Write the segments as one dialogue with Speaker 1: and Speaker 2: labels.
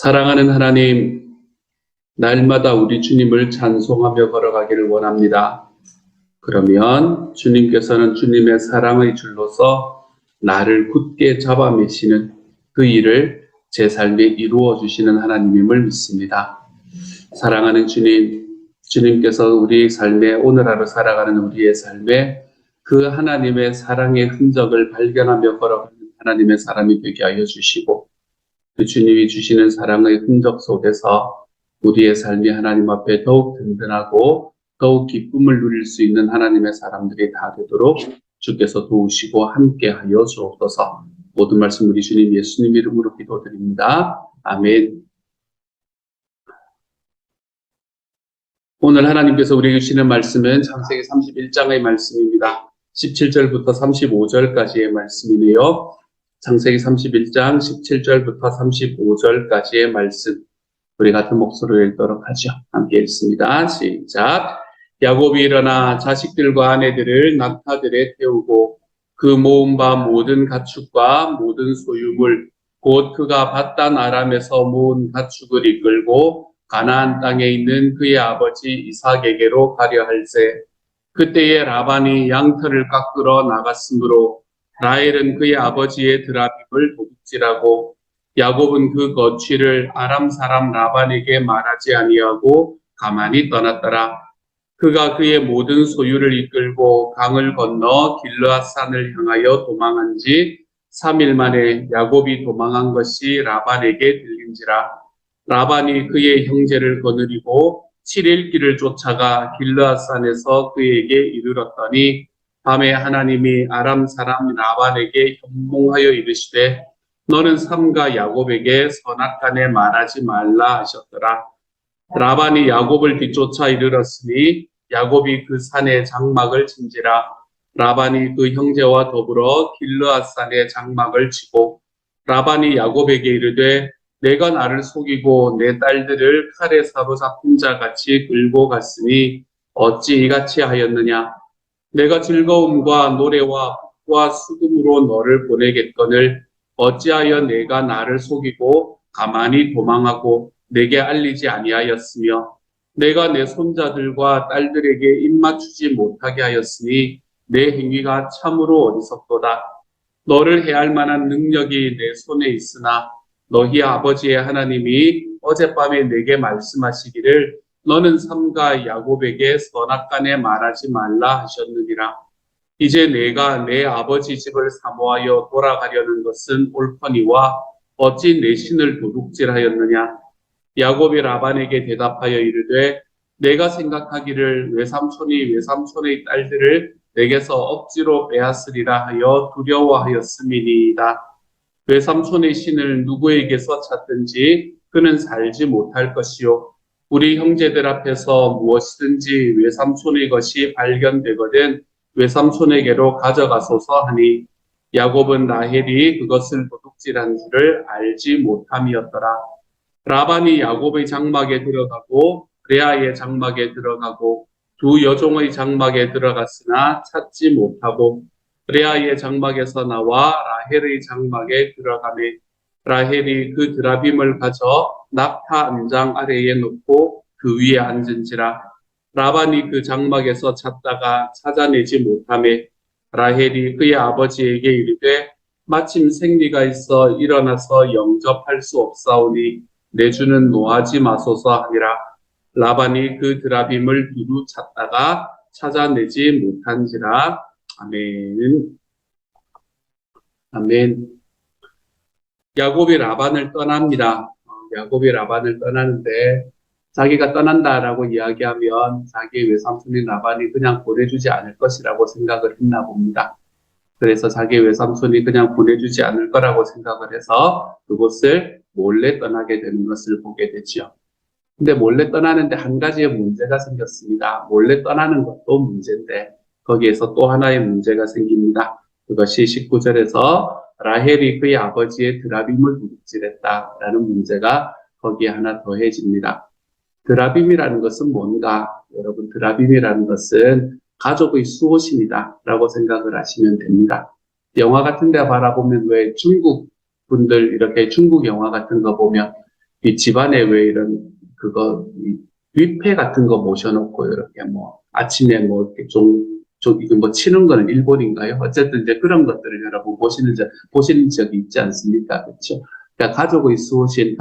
Speaker 1: 사랑하는 하나님, 날마다 우리 주님을 찬송하며 걸어가기를 원합니다. 그러면 주님께서는 주님의 사랑의 줄로서 나를 굳게 잡아매시는 그 일을 제 삶에 이루어 주시는 하나님임을 믿습니다. 사랑하는 주님, 주님께서 우리 삶에 오늘 하루 살아가는 우리의 삶에 그 하나님의 사랑의 흔적을 발견하며 걸어가는 하나님의 사람이 되게 하여 주시고, 그 주님이 주시는 사랑의 흔적 속에서 우리의 삶이 하나님 앞에 더욱 든든하고 더욱 기쁨을 누릴 수 있는 하나님의 사람들이 다 되도록 주께서 도우시고 함께하여 주옵소서. 모든 말씀 우리 주님 예수님 이름으로 기도드립니다. 아멘. 오늘 하나님께서 우리에게 주시는 말씀은 창세기 31장의 말씀입니다. 17절부터 35절까지의 말씀이네요. 창세기 31장 17절부터 35절까지의 말씀, 우리 같은 목소리로 읽도록 하죠. 함께 읽습니다. 시작. 야곱이 일어나 자식들과 아내들을 낙타들에 태우고 그 모은 바 모든 가축과 모든 소유물 곧 그가 밧단 아람에서 모은 가축을 이끌고 가나안 땅에 있는 그의 아버지 이삭에게로 가려 할세. 그때에 라반이 양털을 깎으러 나갔으므로 라헬은 그의 아버지의 드라빔을 도둑질하고 야곱은 그 거취를 아람 사람 라반에게 말하지 아니하고 가만히 떠났더라. 그가 그의 모든 소유를 이끌고 강을 건너 길르앗산을 향하여 도망한 지 3일 만에 야곱이 도망한 것이 라반에게 들린지라. 라반이 그의 형제를 거느리고 7일 길을 쫓아가 길르앗산에서 그에게 이르렀더니 밤에 하나님이 아람 사람 라반에게 현몽하여 이르시되 너는 삼가 야곱에게 선악간에 말하지 말라 하셨더라. 라반이 야곱을 뒤쫓아 이르렀으니 야곱이 그 산에 장막을 친지라. 라반이 그 형제와 더불어 길르앗산에 장막을 치고 라반이 야곱에게 이르되 내가 나를 속이고 내 딸들을 칼에 사로잡힌 자같이 끌고 갔으니 어찌 이같이 하였느냐. 내가 즐거움과 노래와 북과 수금으로 너를 보내겠거늘 어찌하여 내가 나를 속이고 가만히 도망하고 내게 알리지 아니하였으며 내가 내 손자들과 딸들에게 입맞추지 못하게 하였으니 내 행위가 참으로 어리석도다. 너를 해할 만한 능력이 내 손에 있으나 너희 아버지의 하나님이 어젯밤에 내게 말씀하시기를 너는 삼가 야곱에게 선악간에 말하지 말라 하셨느니라. 이제 내가 내 아버지 집을 사모하여 돌아가려는 것은 옳거니와 어찌 내 신을 도둑질하였느냐. 야곱이 라반에게 대답하여 이르되 내가 생각하기를 외삼촌이 외삼촌의 딸들을 내게서 억지로 빼앗으리라 하여 두려워하였음이니이다. 외삼촌의 신을 누구에게서 찾든지 그는 살지 못할 것이요 우리 형제들 앞에서 무엇이든지 외삼촌의 것이 발견되거든 외삼촌에게로 가져가소서 하니 야곱은 라헬이 그것을 도둑질한 줄을 알지 못함이었더라. 라반이 야곱의 장막에 들어가고 레아의 장막에 들어가고 두 여종의 장막에 들어갔으나 찾지 못하고 레아의 장막에서 나와 라헬의 장막에 들어가매 라헬이 그 드라빔을 가져 낙타 안장 아래에 놓고 그 위에 앉은지라. 라반이 그 장막에서 찾다가 찾아내지 못하매 라헬이 그의 아버지에게 이르되 마침 생리가 있어 일어나서 영접할 수 없사오니 내 주는 노하지 마소서 하니라. 라반이 그 드라빔을 두루 찾다가 찾아내지 못한지라. 아멘. 아멘. 야곱이 라반을 떠납니다. 야곱이 라반을 떠나는데 자기가 떠난다라고 이야기하면 자기의 외삼촌인 라반이 그냥 보내주지 않을 것이라고 생각을 했나 봅니다. 그래서 자기의 외삼촌이 그냥 보내주지 않을 거라고 생각을 해서 그곳을 몰래 떠나게 되는 것을 보게 되죠. 근데 몰래 떠나는데 한 가지의 문제가 생겼습니다. 몰래 떠나는 것도 문제인데 거기에서 또 하나의 문제가 생깁니다. 그것이 19절에서 라헬이 그의 아버지의 드라빔을 도둑질했다라는 문제가 거기에 하나 더해집니다. 드라빔이라는 것은 뭔가? 여러분, 드라빔이라는 것은 가족의 수호신이다 라고 생각을 하시면 됩니다. 영화 같은 데 바라보면 왜 중국 분들 이렇게 중국 영화 같은 거 보면 이 집안에 왜 이런 뷔페 같은 거 모셔놓고 이렇게 뭐 아침에 뭐 이렇게 이거 뭐 치는 거는 일본인가요? 어쨌든 이제 그런 것들을 여러분 보시는 적이 있지 않습니까? 그렇죠? 그러니까 가족의 수호신,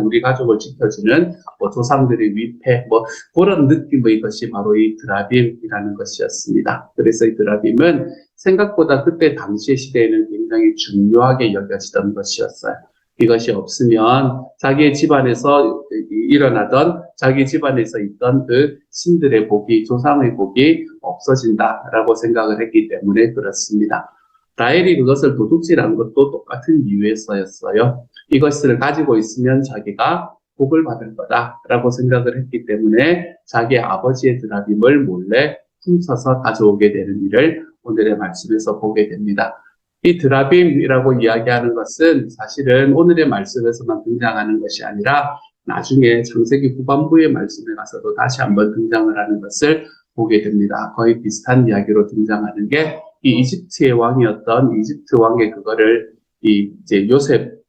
Speaker 1: 우리 가족을 지켜주는 뭐 조상들의 위패, 뭐 그런 느낌의 것이 바로 이 드라빔이라는 것이었습니다. 그래서 이 드라빔은 생각보다 그때 당시의 시대에는 굉장히 중요하게 여겨지던 것이었어요. 이것이 없으면 자기 집안에서 일어나던 자기 집안에서 있던 그 신들의 복이, 조상의 복이 없어진다라고 생각을 했기 때문에 그렇습니다. 라헬이 그것을 도둑질한 것도 똑같은 이유에서였어요. 이것을 가지고 있으면 자기가 복을 받을 거다라고 생각을 했기 때문에 자기 아버지의 드라빔을 몰래 훔쳐서 가져오게 되는 일을 오늘의 말씀에서 보게 됩니다. 이 드라빔이라고 이야기하는 것은 사실은 오늘의 말씀에서만 등장하는 것이 아니라 나중에 창세기 후반부의 말씀에 가서도 다시 한번 등장을 하는 것을 보게 됩니다. 거의 비슷한 이야기로 등장하는 게 이 이집트의 왕이었던 이집트 왕의 그거를 이제 요셉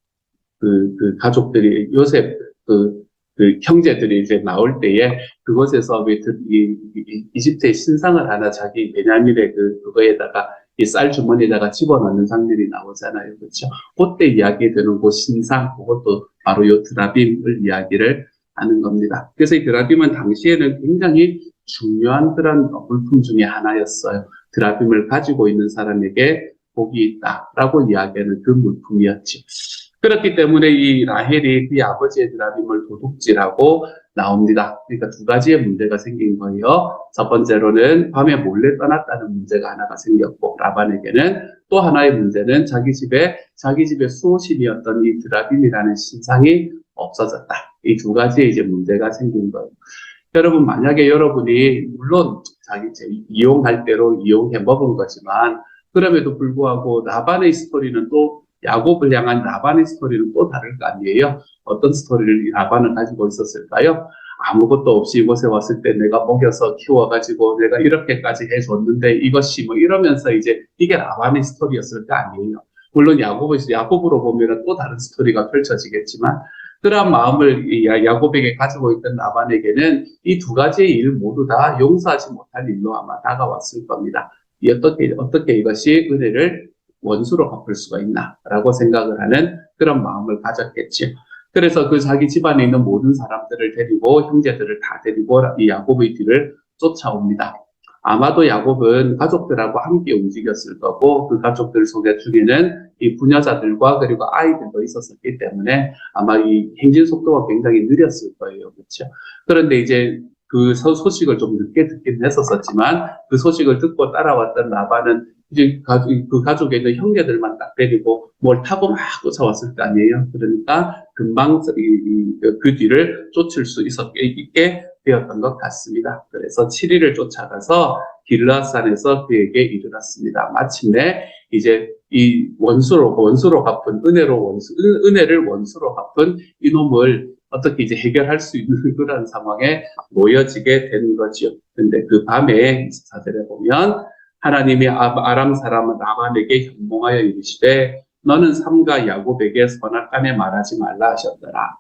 Speaker 1: 가족들이 요셉 형제들이 이제 나올 때에 그곳에서 이집트의 신상을 하나 자기 베냐민의 그거에다가 이 쌀 주머니에다가 집어넣는 장면이 나오잖아요. 그렇죠? 그때 이야기되는 그 신상, 그것도 바로 요 드라빔을 이야기를 하는 겁니다. 그래서 이 드라빔은 당시에는 굉장히 중요한 그런 물품 중에 하나였어요. 드라빔을 가지고 있는 사람에게 복이 있다라고 이야기하는 그 물품이었죠. 그렇기 때문에 이 라헬이 그의 아버지의 드라빔을 도둑질하고 나옵니다. 그러니까 두 가지의 문제가 생긴 거예요. 첫 번째로는 밤에 몰래 떠났다는 문제가 하나가 생겼고, 라반에게는 또 하나의 문제는 자기 집에 수호신이었던 이 드라빔이라는 신상이 없어졌다. 이 두 가지의 이제 문제가 생긴 거예요. 여러분, 만약에 여러분이 물론 이용할 대로 이용해 먹은 거지만 그럼에도 불구하고 라반의 스토리는 또 야곱을 향한 라반의 스토리는 또 다를 거 아니에요. 어떤 스토리를 라반은 가지고 있었을까요? 아무것도 없이 이곳에 왔을 때 내가 먹여서 키워가지고 내가 이렇게까지 해줬는데 이것이 뭐 이러면서 이제 이게 라반의 스토리였을 거 아니에요. 물론 야곱으로 보면 또 다른 스토리가 펼쳐지겠지만 그러한 마음을 야곱에게 가지고 있던 라반에게는 이 두 가지의 일 모두 다 용서하지 못할 일로 아마 다가왔을 겁니다. 어떻게 이것이 은혜를 원수로 갚을 수가 있나라고 생각을 하는 그런 마음을 가졌겠죠. 그래서 그 자기 집안에 있는 모든 사람들을 데리고 형제들을 다 데리고 이 야곱의 뒤를 쫓아옵니다. 아마도 야곱은 가족들하고 함께 움직였을 거고 그 가족들 중에는 이 부녀자들과 그리고 아이들도 있었기 때문에 아마 이 행진 속도가 굉장히 느렸을 거예요. 그렇죠? 그런데 이제 그 소식을 좀 늦게 듣긴 했었지만 그 소식을 듣고 따라왔던 라반은 이제 그 가족에 있는 형제들만 딱 데리고 뭘 타고 막 쫓아왔을 거 아니에요. 그러니까 금방 그 뒤를 쫓을 수 있게 되었던 것 같습니다. 그래서 7일을 쫓아가서 길라산에서 그에게 이르렀습니다. 마침내 이제 이 원수로 갚은 은혜를 원수로 갚은 이놈을 어떻게 이제 해결할 수 있는 그런 상황에 놓여지게 된 거죠. 근데 그 밤에 24절에 보면 하나님이 아람 사람 라반에게 현몽하여 이르시되 너는 삼가 야곱에게 선악간에 말하지 말라 하셨더라.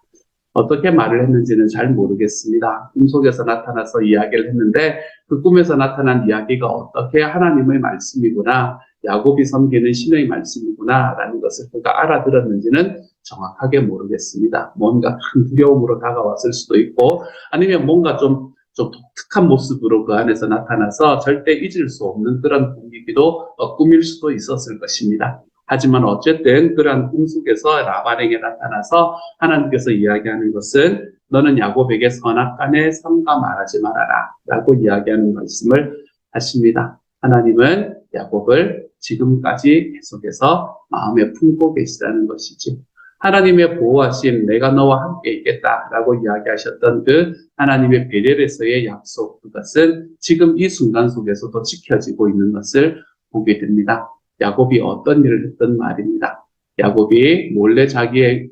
Speaker 1: 어떻게 말을 했는지는 잘 모르겠습니다. 꿈속에서 나타나서 이야기를 했는데 그 꿈에서 나타난 이야기가 어떻게 하나님의 말씀이구나, 야곱이 섬기는 신의 말씀이구나 라는 것을 그가 알아들었는지는 정확하게 모르겠습니다. 뭔가 큰 두려움으로 다가왔을 수도 있고 아니면 뭔가 좀 독특한 모습으로 그 안에서 나타나서 절대 잊을 수 없는 그런 분위기도 꾸밀 수도 있었을 것입니다. 하지만 어쨌든 그러한 꿈 속에서 라반에게 나타나서 하나님께서 이야기하는 것은 너는 야곱에게 선악간에 삼가 말하지 말아라 라고 이야기하는 말씀을 하십니다. 하나님은 야곱을 지금까지 계속해서 마음에 품고 계시다는 것이지. 하나님의 보호하심 내가 너와 함께 있겠다라고 이야기하셨던 그 하나님의 베델에서의 약속, 그것은 지금 이 순간 속에서도 지켜지고 있는 것을 보게 됩니다. 야곱이 어떤 일을 했던 말입니다. 야곱이 몰래 자기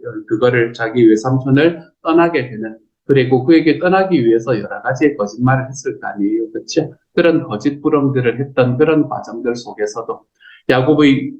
Speaker 1: 외삼촌을 떠나게 되는, 그리고 그에게 떠나기 위해서 여러 가지의 거짓말을 했을 거 아니에요. 그렇죠? 그런 거짓 부름들을 했던 그런 과정들 속에서도 야곱의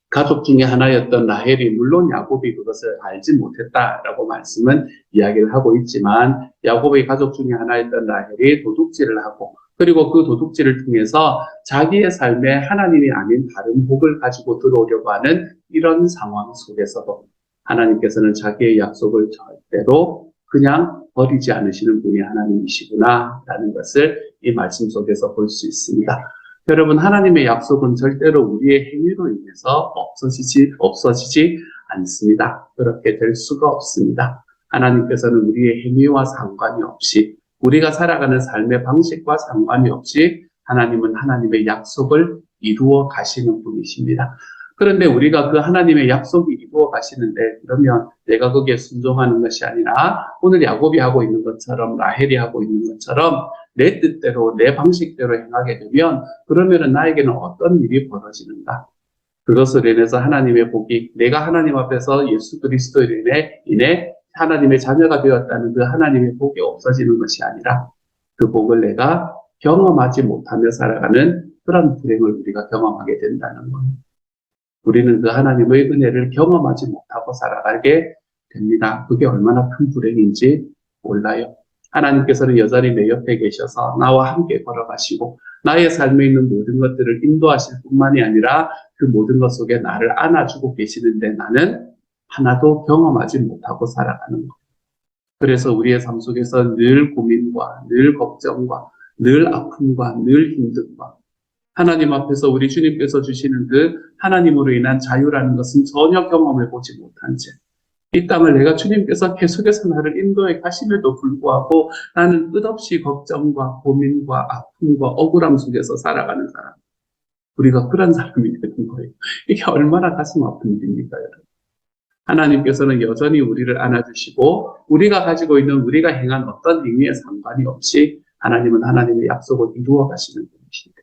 Speaker 1: 가족 중에 하나였던 라헬이 물론 야곱이 그것을 알지 못했다라고 말씀은 이야기를 하고 있지만 야곱의 가족 중에 하나였던 라헬이 도둑질을 하고 그리고 그 도둑질을 통해서 자기의 삶에 하나님이 아닌 다른 복을 가지고 들어오려고 하는 이런 상황 속에서도 하나님께서는 자기의 약속을 절대로 그냥 버리지 않으시는 분이 하나님이시구나라는 것을 이 말씀 속에서 볼 수 있습니다. 여러분, 하나님의 약속은 절대로 우리의 행위로 인해서 없어지지 않습니다. 그렇게 될 수가 없습니다. 하나님께서는 우리의 행위와 상관이 없이 우리가 살아가는 삶의 방식과 상관이 없이 하나님은 하나님의 약속을 이루어 가시는 분이십니다. 그런데 우리가 그 하나님의 약속이 이루어 가시는데 그러면 내가 거기에 순종하는 것이 아니라 오늘 야곱이 하고 있는 것처럼 라헬이 하고 있는 것처럼 내 뜻대로 내 방식대로 행하게 되면 그러면은 나에게는 어떤 일이 벌어지는가? 그것으로 인해서 하나님의 복이 내가 하나님 앞에서 예수 그리스도로 인해 하나님의 자녀가 되었다는 그 하나님의 복이 없어지는 것이 아니라 그 복을 내가 경험하지 못하며 살아가는 그런 불행을 우리가 경험하게 된다는 거예요. 우리는 그 하나님의 은혜를 경험하지 못하고 살아가게 됩니다. 그게 얼마나 큰 불행인지 몰라요. 하나님께서는 여전히 내 옆에 계셔서 나와 함께 걸어가시고 나의 삶에 있는 모든 것들을 인도하실 뿐만이 아니라 그 모든 것 속에 나를 안아주고 계시는데 나는 하나도 경험하지 못하고 살아가는 거예요. 그래서 우리의 삶 속에서 늘 고민과 늘 걱정과 늘 아픔과 늘 힘듦과 하나님 앞에서 우리 주님께서 주시는 그 하나님으로 인한 자유라는 것은 전혀 경험해보지 못한 채 이 땅을 내가 주님께서 계속해서 나를 인도해 가심에도 불구하고 나는 끝없이 걱정과 고민과 아픔과 억울함 속에서 살아가는 사람. 우리가 그런 사람이 되는 거예요. 이게 얼마나 가슴 아픈 일입니까, 여러분? 하나님께서는 여전히 우리를 안아주시고 우리가 가지고 있는 우리가 행한 어떤 행위에 상관이 없이 하나님은 하나님의 약속을 이루어 가시는 분이십니다.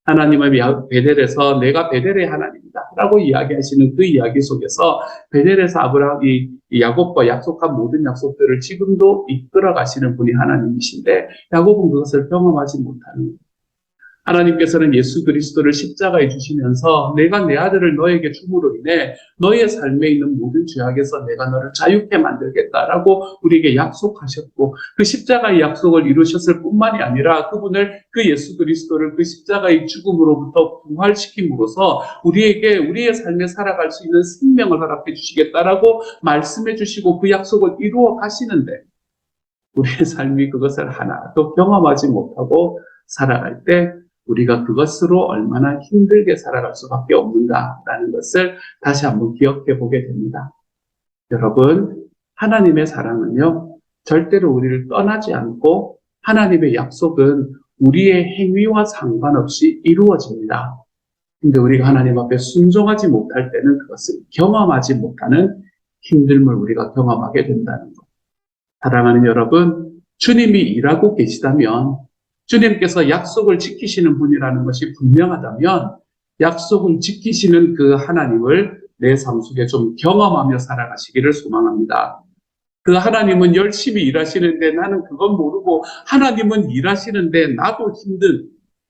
Speaker 1: 하나님의 베델에서 내가 베델의 하나님이다 라고 이야기하시는 그 이야기 속에서 베델에서 아브라함이 야곱과 약속한 모든 약속들을 지금도 이끌어 가시는 분이 하나님이신데 야곱은 그것을 경험하지 못하는 거예요. 하나님께서는 예수 그리스도를 십자가에 주시면서 내가 내 아들을 너에게 줌으로 인해 너의 삶에 있는 모든 죄악에서 내가 너를 자유케 만들겠다라고 우리에게 약속하셨고 그 십자가의 약속을 이루셨을 뿐만이 아니라 그분을 그 예수 그리스도를 그 십자가의 죽음으로부터 부활시킴으로써 우리에게 우리의 삶에 살아갈 수 있는 생명을 허락해 주시겠다라고 말씀해 주시고 그 약속을 이루어 가시는데 우리의 삶이 그것을 하나도 경험하지 못하고 살아갈 때 우리가 그것으로 얼마나 힘들게 살아갈 수밖에 없는가라는 것을 다시 한번 기억해 보게 됩니다. 여러분, 하나님의 사랑은요, 절대로 우리를 떠나지 않고 하나님의 약속은 우리의 행위와 상관없이 이루어집니다. 근데 우리가 하나님 앞에 순종하지 못할 때는 그것을 경험하지 못하는 힘듦을 우리가 경험하게 된다는 것. 사랑하는 여러분, 주님이 일하고 계시다면 주님께서 약속을 지키시는 분이라는 것이 분명하다면 약속을 지키시는 그 하나님을 내 삶 속에 좀 경험하며 살아가시기를 소망합니다. 그 하나님은 열심히 일하시는데 나는 그건 모르고 하나님은 일하시는데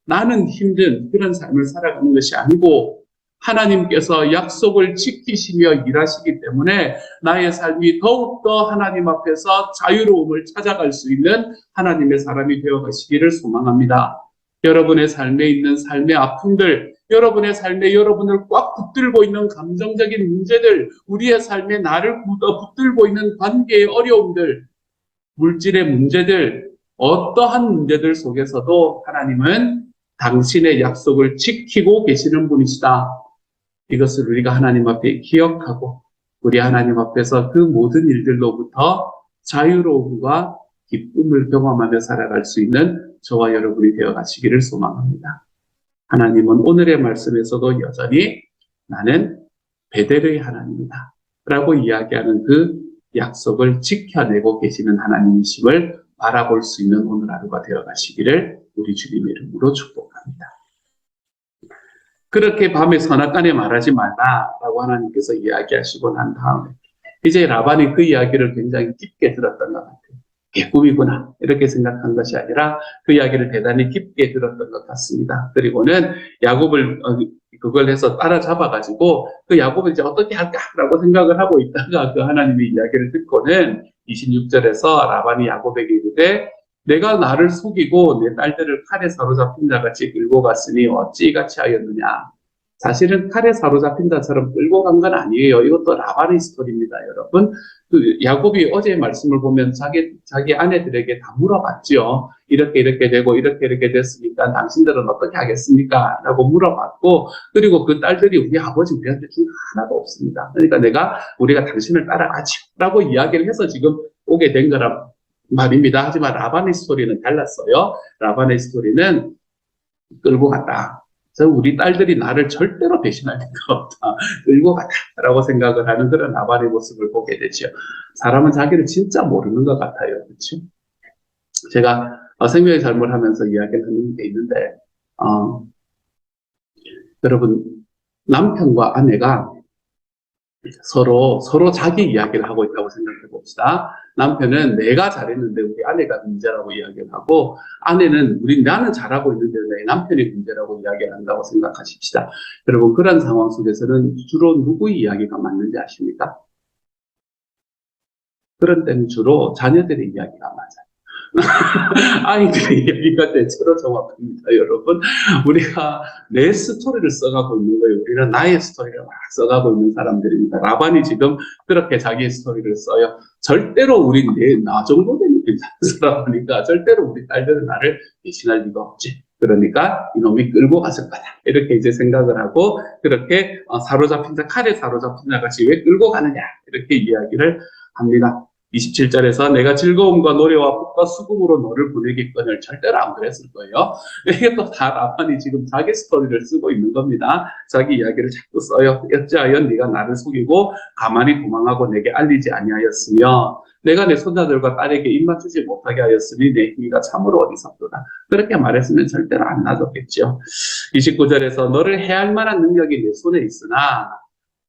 Speaker 1: 나는 힘든 그런 삶을 살아가는 것이 아니고 하나님께서 약속을 지키시며 일하시기 때문에 나의 삶이 더욱더 하나님 앞에서 자유로움을 찾아갈 수 있는 하나님의 사람이 되어 가시기를 소망합니다. 여러분의 삶에 있는 삶의 아픔들, 여러분의 삶에 여러분을 꽉 붙들고 있는 감정적인 문제들, 우리의 삶에 나를 붙들고 있는 관계의 어려움들, 물질의 문제들, 어떠한 문제들 속에서도 하나님은 당신의 약속을 지키고 계시는 분이시다. 이것을 우리가 하나님 앞에 기억하고 우리 하나님 앞에서 그 모든 일들로부터 자유로움과 기쁨을 경험하며 살아갈 수 있는 저와 여러분이 되어 가시기를 소망합니다. 하나님은 오늘의 말씀에서도 여전히 나는 베델의 하나님이다 라고 이야기하는 그 약속을 지켜내고 계시는 하나님이심을 바라볼 수 있는 오늘 하루가 되어 가시기를 우리 주님의 이름으로 축복합니다. 그렇게 밤에 선악간에 말하지 말라라고 하나님께서 이야기하시고 난 다음에 이제 라반이 그 이야기를 굉장히 깊게 들었던 것 같아요. 꿈이구나 이렇게 생각한 것이 아니라 그 이야기를 대단히 깊게 들었던 것 같습니다. 그리고는 야곱을 그걸 해서 따라잡아가지고 그 야곱을 이제 어떻게 할까라고 생각을 하고 있다가 그 하나님의 이야기를 듣고는 26절에서 라반이 야곱에게 이르되 내가 나를 속이고 내 딸들을 칼에 사로잡힌 자같이 끌고 갔으니 어찌 이같이 하였느냐. 사실은 칼에 사로잡힌 자처럼 끌고 간 건 아니에요. 이것도 라반의 스토리입니다, 여러분. 그 야곱이 어제 말씀을 보면 자기 아내들에게 다 물어봤죠. 이렇게 되고 이렇게 됐으니까 당신들은 어떻게 하겠습니까? 라고 물어봤고, 그리고 그 딸들이 우리 아버지 우리한테 준 거 하나도 없습니다. 그러니까 우리가 당신을 따라가지요. 라고 이야기를 해서 지금 오게 된 거란 말입니다. 하지만 라반의 스토리는 달랐어요. 라반의 스토리는 끌고 갔다. 우리 딸들이 나를 절대로 배신할 리가 없다. 끌고 갔다라고 생각을 하는 그런 라반의 모습을 보게 되죠. 사람은 자기를 진짜 모르는 것 같아요. 그렇죠? 제가 생명의 삶을 하면서 이야기를 하는 게 있는데 여러분 남편과 아내가 서로 자기 이야기를 하고 있다고 생각해 봅시다. 남편은 내가 잘했는데 우리 아내가 문제라고 이야기를 하고, 아내는 나는 잘하고 있는데 내 남편이 문제라고 이야기를 한다고 생각하십시다. 여러분 그런 상황 속에서는 주로 누구의 이야기가 맞는지 아십니까? 그런 때는 주로 자녀들의 이야기가 맞아요. 아이들의 이야기가 대체로 정확합니다, 여러분. 우리가 내 스토리를 써가고 있는 거예요. 우리는 나의 스토리를 막 써가고 있는 사람들입니다. 라반이 지금 그렇게 자기의 스토리를 써요. 절대로 나 정도 되면 괜찮은 사람이니까 절대로 우리 딸들은 나를 배신할 리가 없지. 그러니까 이놈이 끌고 갔을 거다. 이렇게 이제 생각을 하고, 그렇게 사로잡힌 자, 칼에 사로잡힌 자 같이 왜 끌고 가느냐. 이렇게 이야기를 합니다. 27절에서 내가 즐거움과 노래와 복과 수금으로 너를 보내겠거늘. 절대로 안 그랬을 거예요. 이게 또 다 라반이 지금 자기 스토리를 쓰고 있는 겁니다. 자기 이야기를 자꾸 써요. 어찌하여 네가 나를 속이고 가만히 도망하고 내게 알리지 아니하였으며 내가 내 손자들과 딸에게 입맞추지 못하게 하였으니 내 힘이가 참으로 어리석도다. 그렇게 말했으면 절대로 안 놔뒀겠죠. 29절에서 너를 해할 만한 능력이 내 손에 있으나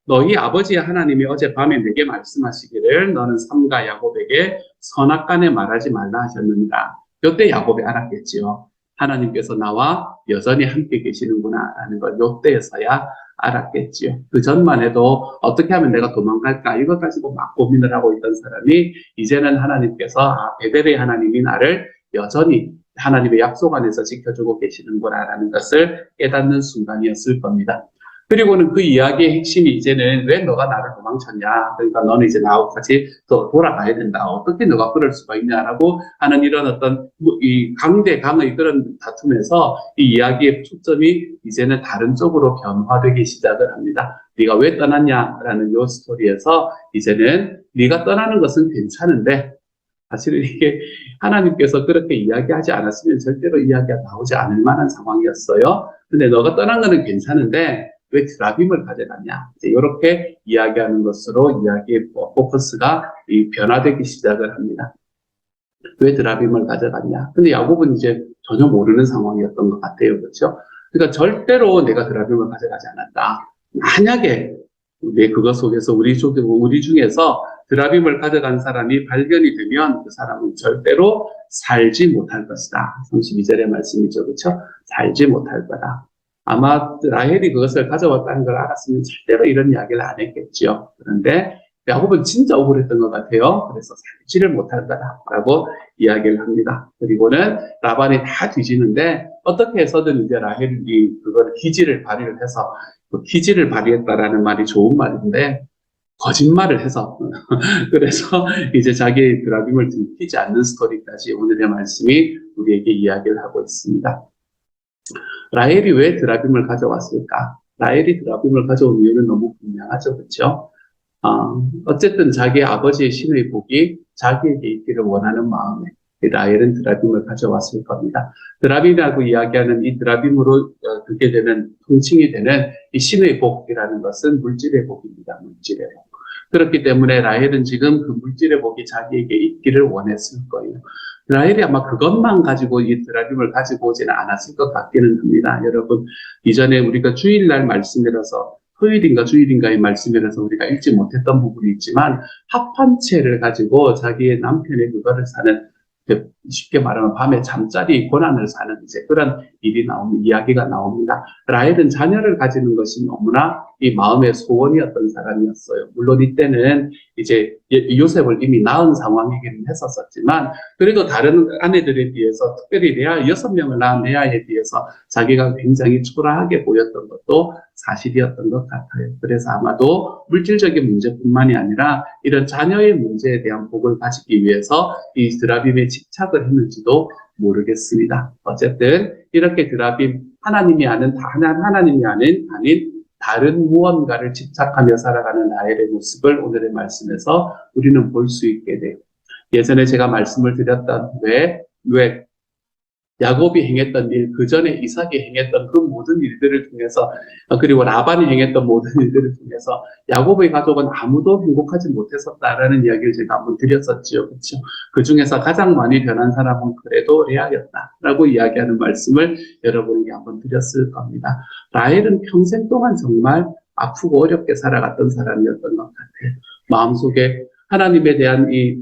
Speaker 1: 너희 아버지 하나님이 어젯밤에 내게 말씀하시기를 너는 삼가 야곱에게 선악간에 말하지 말라 하셨느니라. 이때 야곱이 알았겠지요. 하나님께서 나와 여전히 함께 계시는구나 라는 걸 이때에서야 알았겠지요. 그 전만 해도 어떻게 하면 내가 도망갈까 이것 가지고 막 고민을 하고 있던 사람이 이제는 하나님께서 베델의 하나님이 나를 여전히 하나님의 약속 안에서 지켜주고 계시는구나 라는 것을 깨닫는 순간이었을 겁니다. 그리고는 그 이야기의 핵심이 이제는 왜 너가 나를 도망쳤냐. 그러니까 너는 이제 나하고 같이 더 돌아가야 된다. 어떻게 너가 그럴 수가 있냐라고 하는 이런 어떤 이 강대강의 그런 다툼에서 이 이야기의 초점이 이제는 다른 쪽으로 변화되기 시작을 합니다. 네가 왜 떠났냐라는 이 스토리에서 이제는 네가 떠나는 것은 괜찮은데 사실은 이게 하나님께서 그렇게 이야기하지 않았으면 절대로 이야기가 나오지 않을 만한 상황이었어요. 근데 너가 떠난 거는 괜찮은데 왜 드라빔을 가져갔냐? 이렇게 이야기하는 것으로 이야기의 포커스가 변화되기 시작을 합니다. 왜 드라빔을 가져갔냐? 근데 야곱은 이제 전혀 모르는 상황이었던 것 같아요. 그렇죠? 그러니까 절대로 내가 드라빔을 가져가지 않았다. 만약에 그것 속에서 우리 중에서 드라빔을 가져간 사람이 발견이 되면 그 사람은 절대로 살지 못할 것이다. 32절의 말씀이죠. 그렇죠? 살지 못할 거다. 아마 라헬이 그것을 가져왔다는 걸 알았으면 절대로 이런 이야기를 안 했겠죠. 그런데 야곱은 진짜 억울했던 것 같아요. 그래서 살지를 못할 거다라고 이야기를 합니다. 그리고는 라반이 다 뒤지는데 어떻게 해서든 이제 라헬이 그걸 기지를 발휘를 해서 기지를 발휘했다라는 말이 좋은 말인데 거짓말을 해서 그래서 이제 자기의 드라빔을 들키지 않는 스토리까지 오늘의 말씀이 우리에게 이야기를 하고 있습니다. 라헬이 왜 드라빔을 가져왔을까? 라헬이 드라빔을 가져온 이유는 너무 분명하죠. 그렇죠? 어쨌든 자기 아버지의 신의 복이 자기에게 있기를 원하는 마음에 라헬은 드라빔을 가져왔을 겁니다. 드라빔이라고 이야기하는 이 드라빔으로 그게 되는 통칭이 되는 이 신의 복이라는 것은 물질의 복입니다. 물질의 복. 그렇기 때문에 라헬은 지금 그 물질의 복이 자기에게 있기를 원했을 거예요. 라헬이 아마 그것만 가지고 이 드라빔을 가지고 오지는 않았을 것 같기는 합니다. 여러분, 이전에 우리가 주일날 말씀이라서 토요일인가 주일인가의 말씀이라서 우리가 읽지 못했던 부분이 있지만 합판체를 가지고 자기의 남편의 그거를 사는 쉽게 말하면 밤에 잠자리 고난을 사는 이제 그런 일이 이야기가 나옵니다. 라헬은 자녀를 가지는 것이 너무나 이 마음의 소원이었던 사람이었어요. 물론 이때는 이제 요셉을 이미 낳은 상황이긴 했었지만 그래도 다른 아내들에 비해서 특별히 레아 6명을 낳은 레아에 비해서 자기가 굉장히 초라하게 보였던 것도 사실이었던 것 같아요. 그래서 아마도 물질적인 문제뿐만이 아니라 이런 자녀의 문제에 대한 복을 가지기 위해서 이 드라빔에 집착을 했는지도 모르겠습니다. 어쨌든 이렇게 드라빔 하나님이 아는 하나님이 아닌 다른 무언가를 집착하며 살아가는 라헬의 모습을 오늘의 말씀에서 우리는 볼 수 있게 돼요. 예전에 제가 말씀을 드렸던 왜 야곱이 행했던 일, 그 전에 이삭이 행했던 그 모든 일들을 통해서, 그리고 라반이 행했던 모든 일들을 통해서 야곱의 가족은 아무도 행복하지 못했었다라는 이야기를 제가 한번 드렸었지요. 그렇죠? 그 중에서 가장 많이 변한 사람은 그래도 레아였다라고 이야기하는 말씀을 여러분에게 한번 드렸을 겁니다. 라헬은 평생 동안 정말 아프고 어렵게 살아갔던 사람이었던 것 같아요. 마음속에 하나님에 대한 이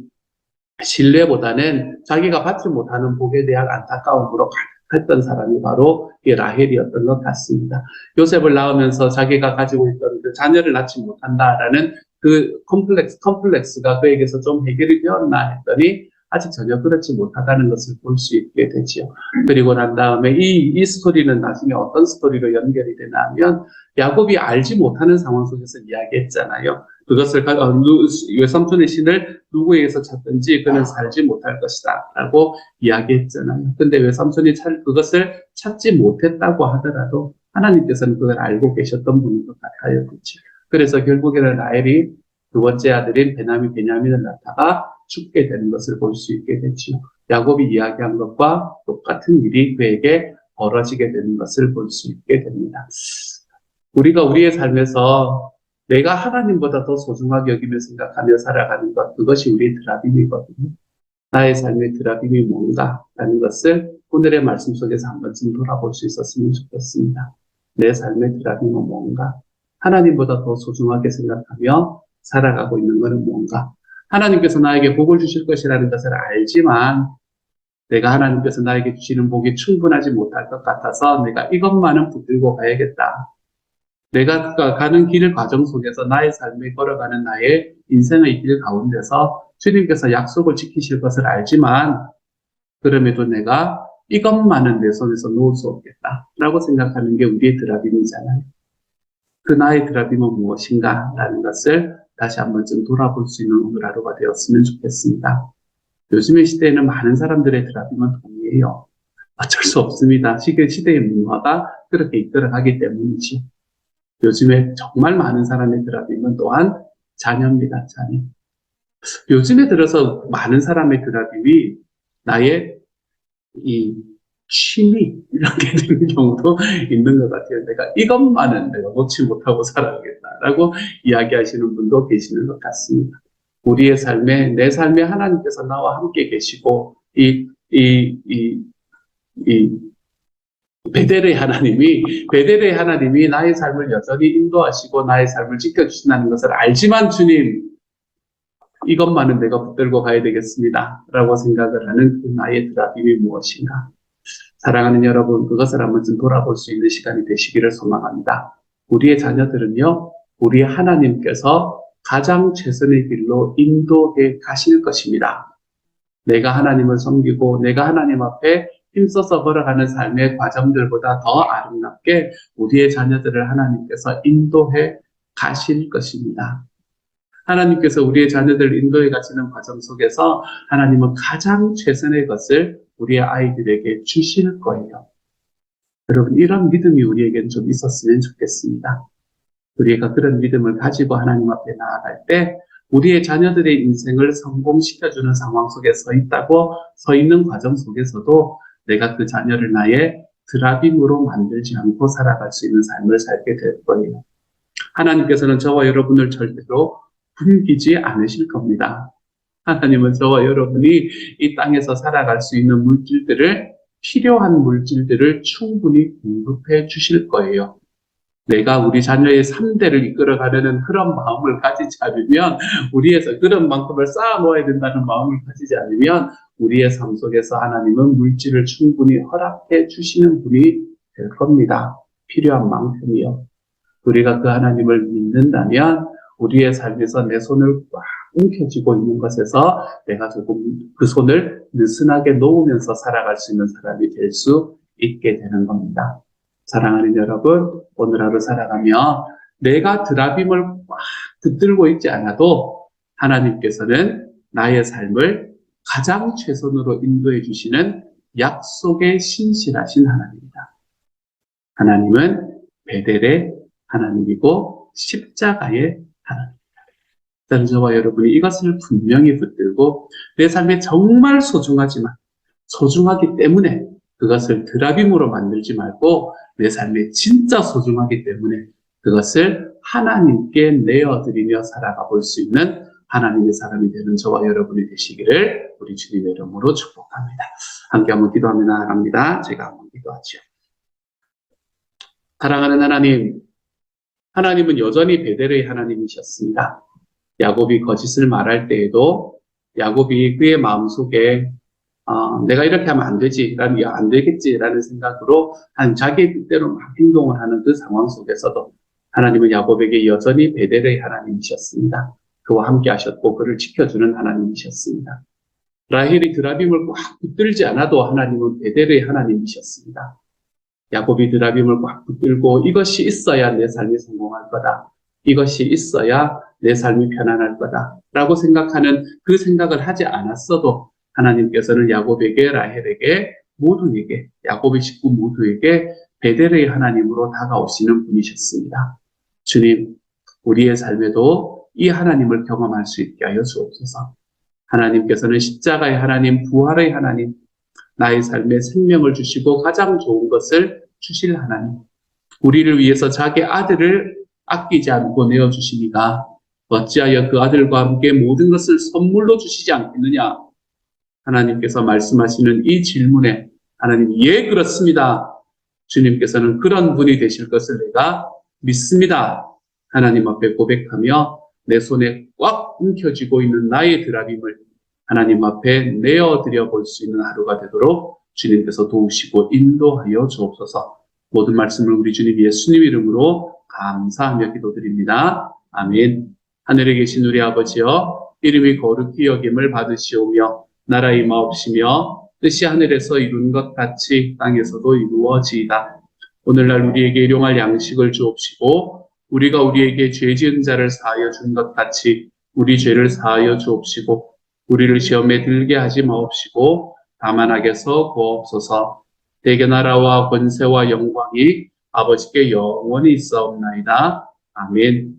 Speaker 1: 신뢰보다는 자기가 받지 못하는 복에 대한 안타까움으로 가득했던 사람이 바로 이 라헬이었던 것 같습니다. 요셉을 낳으면서 자기가 가지고 있던 그 자녀를 낳지 못한다라는 그 컴플렉스가 그에게서 좀 해결이 되었나 했더니 아직 전혀 그렇지 못하다는 것을 볼 수 있게 되지요. 그리고 난 다음에 이 스토리는 나중에 어떤 스토리로 연결이 되나 하면 야곱이 알지 못하는 상황 속에서 이야기했잖아요. 그것을 외삼촌의 신을 누구에게서 찾든지 그는 살지 못할 것이다 라고 이야기했잖아요. 근데 외삼촌이 그것을 찾지 못했다고 하더라도 하나님께서는 그걸 알고 계셨던 분인 것 같아요. 그렇죠? 그래서 결국에는 라헬이 두 번째 아들인 베냐민을 낳다가 죽게 되는 것을 볼 수 있게 됐죠. 야곱이 이야기한 것과 똑같은 일이 그에게 벌어지게 되는 것을 볼 수 있게 됩니다. 우리가 우리의 삶에서 내가 하나님보다 더 소중하게 여기며 생각하며 살아가는 것, 그것이 우리의 드라빔이거든요. 나의 삶의 드라빔이 뭔가라는 것을 오늘의 말씀 속에서 한 번쯤 돌아볼 수 있었으면 좋겠습니다. 내 삶의 드라빔은 뭔가? 하나님보다 더 소중하게 생각하며 살아가고 있는 것은 뭔가? 하나님께서 나에게 복을 주실 것이라는 것을 알지만 내가 하나님께서 나에게 주시는 복이 충분하지 못할 것 같아서 내가 이것만은 붙들고 가야겠다. 내가 가는 길 과정 속에서 나의 삶에 걸어가는 나의 인생의 길 가운데서 주님께서 약속을 지키실 것을 알지만 그럼에도 내가 이것만은 내 손에서 놓을 수 없겠다라고 생각하는 게 우리의 드라빔이잖아요. 그 나의 드라빔은 무엇인가 라는 것을 다시 한 번쯤 돌아볼 수 있는 오늘 하루가 되었으면 좋겠습니다. 요즘의 시대에는 많은 사람들의 드라빔은 돈이에요. 어쩔 수 없습니다. 시대의 문화가 그렇게 이끌어가기 때문이지. 요즘에 정말 많은 사람의 드라빔은 또한 자녀입니다. 자녀. 요즘에 들어서 많은 사람의 드라빔이 나의 이 취미 이런 게 되는 경우도 있는 것 같아요. 내가 이것만은 내가 놓지 못하고 살아야겠다라고 이야기하시는 분도 계시는 것 같습니다. 우리의 삶에 내 삶에 하나님께서 나와 함께 계시고 이 베델의 하나님이 나의 삶을 여전히 인도하시고 나의 삶을 지켜주신다는 것을 알지만 주님 이것만은 내가 붙들고 가야 되겠습니다 라고 생각을 하는 그 나의 드라빔이 무엇인가? 사랑하는 여러분, 그것을 한 번쯤 돌아볼 수 있는 시간이 되시기를 소망합니다. 우리의 자녀들은요, 우리 하나님께서 가장 최선의 길로 인도해 가실 것입니다. 내가 하나님을 섬기고 내가 하나님 앞에 힘써서 걸어가는 삶의 과정들보다 더 아름답게 우리의 자녀들을 하나님께서 인도해 가실 것입니다. 하나님께서 우리의 자녀들을 인도해 가시는 과정 속에서 하나님은 가장 최선의 것을 우리의 아이들에게 주실 거예요. 여러분, 이런 믿음이 우리에게는 좀 있었으면 좋겠습니다. 우리가 그런 믿음을 가지고 하나님 앞에 나아갈 때 우리의 자녀들의 인생을 성공시켜주는 상황 속에 서 있는 과정 속에서도 내가 그 자녀를 나의 드라빔으로 만들지 않고 살아갈 수 있는 삶을 살게 될 거예요. 하나님께서는 저와 여러분을 절대로 굶기지 않으실 겁니다. 하나님은 저와 여러분이 이 땅에서 살아갈 수 있는 필요한 물질들을 충분히 공급해 주실 거예요. 내가 우리 자녀의 3대를 이끌어가려는 그런 마음을 가지지 않으면, 우리에서 그런 만큼을 쌓아 놓아야 된다는 마음을 가지지 않으면, 우리의 삶 속에서 하나님은 물질을 충분히 허락해 주시는 분이 될 겁니다. 필요한 만큼이요. 우리가 그 하나님을 믿는다면 우리의 삶에서 내 손을 꽉 움켜쥐고 있는 것에서 내가 조금 그 손을 느슨하게 놓으면서 살아갈 수 있는 사람이 될 수 있게 되는 겁니다. 사랑하는 여러분, 오늘 하루 살아가며 내가 드라빔을 꽉 붙들고 있지 않아도 하나님께서는 나의 삶을 가장 최선으로 인도해 주시는 약속에 신실하신 하나님입니다. 하나님은 베델의 하나님이고 십자가의 하나님입니다. 일단 저와 여러분이 이것을 분명히 붙들고 내 삶에 정말 소중하지만 소중하기 때문에 그것을 드라빔으로 만들지 말고 내 삶에 진짜 소중하기 때문에 그것을 하나님께 내어드리며 살아가 볼 수 있는 하나님의 사람이 되는 저와 여러분이 되시기를 우리 주님의 이름으로 축복합니다. 함께 한번 기도하며 나아갑니다. 제가 한번 기도하죠. 사랑하는 하나님, 하나님은 여전히 베델의 하나님이셨습니다. 야곱이 거짓을 말할 때에도 야곱이 그의 마음속에 내가 이렇게 하면 안 되지, 안 되겠지라는 생각으로 자기의 뜻대로 막 행동을 하는 그 상황 속에서도 하나님은 야곱에게 여전히 베델의 하나님이셨습니다. 그와 함께 하셨고 그를 지켜주는 하나님이셨습니다. 라헬이 드라빔을 꽉 붙들지 않아도 하나님은 베델의 하나님이셨습니다. 야곱이 드라빔을 꽉 붙들고 이것이 있어야 내 삶이 성공할 거다. 이것이 있어야 내 삶이 편안할 거다. 라고 생각하는 그 생각을 하지 않았어도 하나님께서는 야곱에게, 라헬에게, 모두에게, 야곱의 식구 모두에게 베델의 하나님으로 다가오시는 분이셨습니다. 주님, 우리의 삶에도 이 하나님을 경험할 수 있게 하여 주옵소서. 하나님께서는 십자가의 하나님, 부활의 하나님, 나의 삶에 생명을 주시고 가장 좋은 것을 주실 하나님, 우리를 위해서 자기 아들을 아끼지 않고 내어주시니까 어찌하여 그 아들과 함께 모든 것을 선물로 주시지 않겠느냐? 하나님께서 말씀하시는 이 질문에 하나님, 예, 그렇습니다. 주님께서는 그런 분이 되실 것을 내가 믿습니다. 하나님 앞에 고백하며 내 손에 꽉 움켜쥐고 있는 나의 드라빔을 하나님 앞에 내어드려 볼 수 있는 하루가 되도록 주님께서 도우시고 인도하여 주옵소서. 모든 말씀을 우리 주님 예수님 이름으로 감사하며 기도드립니다. 아멘. 하늘에 계신 우리 아버지여, 이름이 거룩히 여김을 받으시오며 나라 임하옵시며 뜻이 하늘에서 이룬 것 같이 땅에서도 이루어지이다. 오늘날 우리에게 일용할 양식을 주옵시고 우리가 우리에게 죄 지은 자를 사하여 준 것 같이 우리 죄를 사하여 주옵시고 우리를 시험에 들게 하지 마옵시고 다만 악에서 구하옵소서. 대개 나라와 권세와 영광이 아버지께 영원히 있사옵나이다. 아멘.